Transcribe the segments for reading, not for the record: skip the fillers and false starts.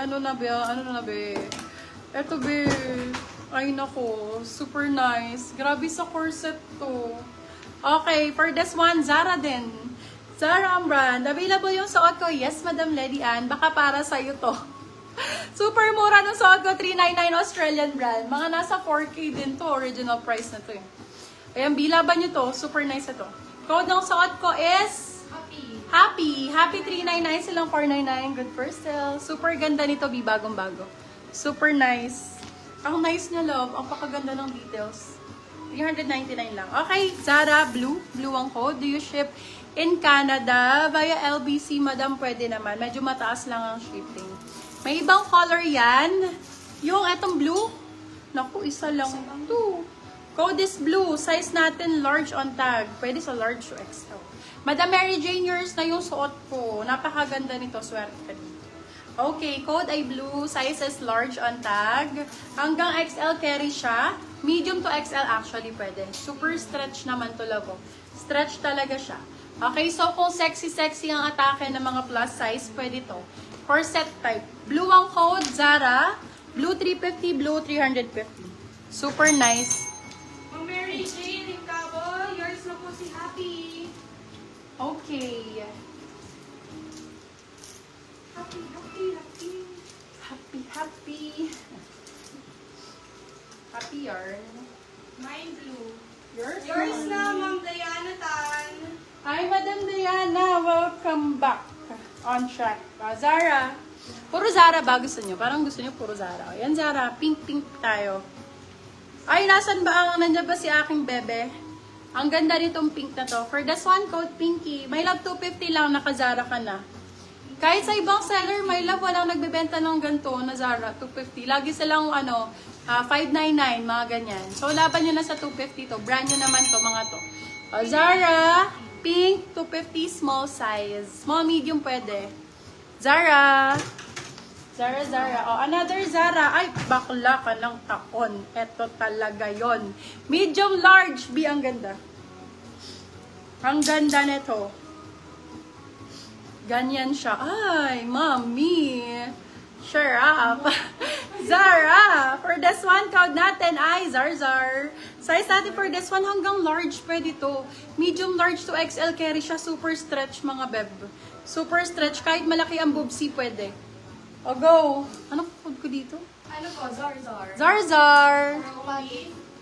Ano na be? Eto be. Ay nako, super nice. Grabe sa corset to. Okay, for this one, Zara din. Zara ang brand. Available yung suot ko. Yes, Madam Lady Ann. Baka para sa'yo to. Super mura ng suot ko. $399 Australian brand. Mga nasa 4K din to. Original price na to eh. Ayan, bilaban nyo to. Super nice na to. Code ng suot ko is... Happy. Happy 399 silang 499. Good for sale. Super ganda nito. Bagong-bago. Super nice. Ang nice niya, love. Ang pakaganda ng details. $399 lang. Okay, Zara, blue. Blue ang code. Do you ship in Canada? Via LBC, madam, pwede naman. Medyo mataas lang ang shipping. May ibang color yan. Yung etong blue. Naku, isa lang to. Code is blue. Size natin large on tag. Pwede sa large o XL. Madam Mary Jane, yours na yung suot ko. Napakaganda nito. Swerte ka dito. Okay, code ay blue, size is large on tag. Hanggang XL carry siya. Medium to XL actually pwede. Super stretch naman to, love. Stretch talaga siya. Okay, so kung sexy ang atake ng mga plus size, pwede to. Corset type. Blue ang code, Zara. Blue 350, blue 350. Super nice. Ma'am Mary Jane, Cabo, yours na po si Happy. Okay. Happy yarn. Mine blue. Yours Na, Ma'am Diana Tan. Hi, Madam Diana. Welcome back on track. Zara. Puro Zara ba gusto nyo? Parang gusto nyo puro Zara. Yan, Zara. Pink tayo. Ay, nasan ba ang nandiyan ba si aking bebe? Ang ganda nitong pink na to. For this one, code Pinky. My love, 250 lang. Naka-Zara ka na. Kahit sa ibang seller, my love, walang nagbebenta ng ganito na Zara, 250. Lagi silang, 599, mga ganyan. So, laban nyo na sa 250 to. Brand nyo naman to, mga to. Zara, pink, 250, small size. Small, medium, pwede. Zara. Another Zara. Ay, bakla ka ng takon. Eto talaga yon. Medium, large. B, ang ganda. Ang ganda nito. Ganyan siya. Ay, mami. Sure up. Zara. For this one, code natin ay Zarzar. Size natin for this one hanggang large. Pwede to. Medium, large to XL carry siya. Super stretch, mga beb. Super stretch. Kahit malaki ang boobsy, pwede. O, go. Anong code ko dito? Ano po, Zarzar. Zarzar.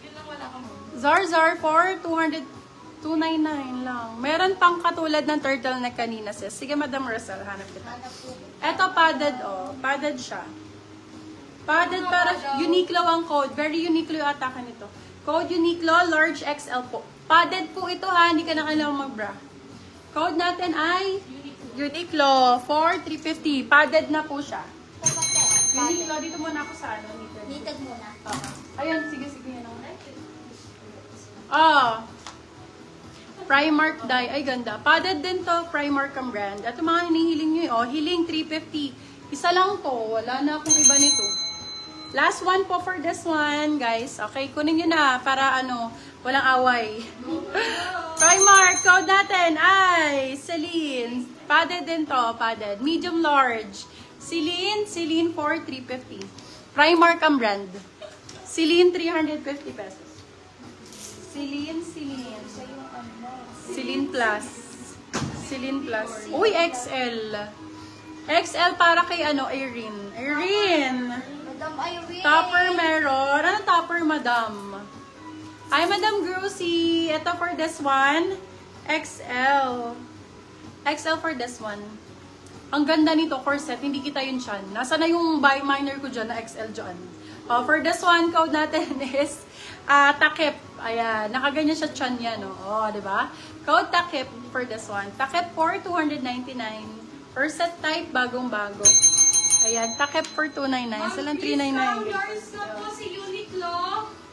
Yun lang wala ka mo. Zarzar for 299 lang. Meron pang katulad ng turtleneck kanina, sis. Sige, Madam Rosal, hanap kita. Eto, padded, oh. Padded siya. Padded para Uniqlo ang code. Very Uniqlo yung atake nito. Code Uniqlo, large XL po. Padded po ito, ha. Hindi ka na kailangang mag-bra. Code natin ay Uniqlo for 350. Padded na po siya. Uniqlo, dito muna ako sa ano. Nitag muna. Ayun, sige. Yan ako. Primark dye. Ay, ganda. Padded din to. Primark ang brand. At yung mga hinihiling nyo, Hiling 350. Isa lang to. Wala na akong iba nito. Last one po for this one, guys. Okay, kunin nyo na para walang away. Primark. Code natin ay Celine. Padded din to. Padded. Medium large. Celine for 350. Primark ang brand. Celine, 350 pesos. Celine Plus. Uy, XL. XL para kay Irene. Madam Irene. Topper meron. Ano topper, madam? Hi, Madam Grossy. Ito for this one. XL. XL for this one. Ang ganda nito, corset. Hindi kita yun siyan. Nasa na yung buy minor ko dyan na XL dyan. For this one, code natin is takip. Ayan, nakaganyan siya tiyan yan, diba? Code takip for this one. Takip for 299. Corset type, bagong-bago. Ayan, takip for 299. Silang 399. Yours na po si Uniqlo.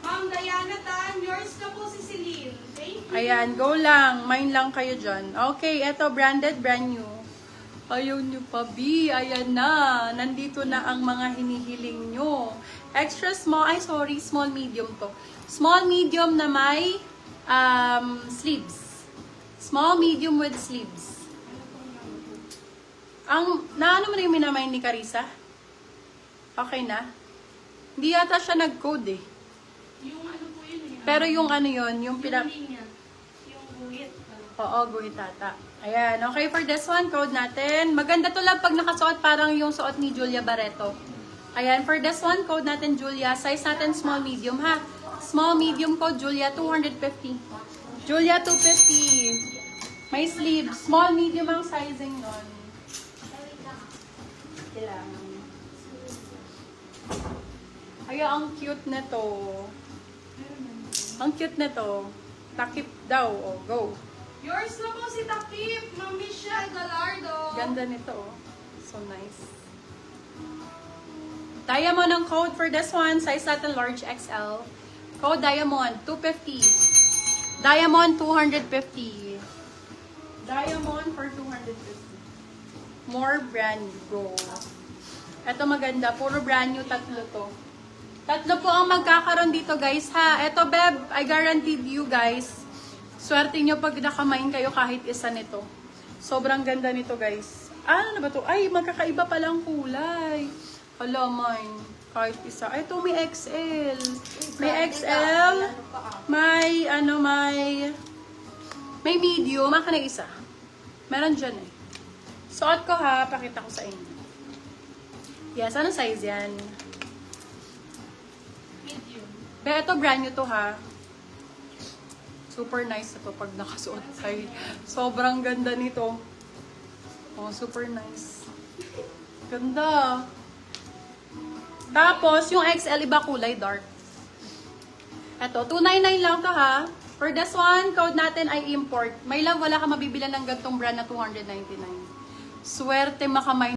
Ma'am Diana Tan, yours na po si Celine. Thank you. Ayan, go lang. Mine lang kayo dyan. Okay, eto, branded, brand new. Ayaw nyo pa, B. Ayan na. Nandito na ang mga hinihiling nyo. Extra small. Ay, sorry. Small, medium to. Small, medium na may sleeves. Small, medium with sleeves. Naano mo na yung minamay ni Carissa? Okay na? Hindi yata siya nag-code eh. Yung ano po yun eh. Pero yung ano yun, yung Yung pinag... linya. Yung guhit. Oo, guhit ata. Ayan, okay for this one, code natin. Maganda to lang pag nakasuot, parang yung suot ni Julia Barreto. Ayan, for this one, code natin, Julia. Size natin, small, medium, ha? Small, medium code, Julia, 250. Julia, 250. May sleeve. Small, medium ang sizing nun. Kailangan. Ay, ang cute nito. Ang cute nito. Takip daw. Oh, go. Yours na po si Takip, Ma'am Michelle Galardo. Ganda nito, oh. So nice. Diamond ang code for this one. Size natin large XL. Code Diamond, 250. Diamond, 250. Diamond for 250. More brand new. Go. Ito maganda. Puro brand new. Tatlo to. Tatlo po ang magkakaroon dito, guys, ha? Ito, Beb, I guaranteed you, guys. Swerte nyo pag nakamain kayo kahit isa nito. Sobrang ganda nito, guys. Ano na ba to? Ay, magkakaiba palang kulay. Hala, mine. Kahit isa. Ay, ito may XL. May XL. May, may medium. Maka na isa. Meron dyan eh. Suot ko ha. Pakita ko sa inyo. Yes, anong size yan? Medium. Pero ito brand new to ha. Super nice ito pag nakasuot tayo. Sobrang ganda nito. Oh, super nice. Ganda. Tapos, yung XL iba kulay dark. Ito, 299 lang to ha. For this one, code natin ay import. May lang wala ka mabibilan ng gantong brand na 299. Swerte makamay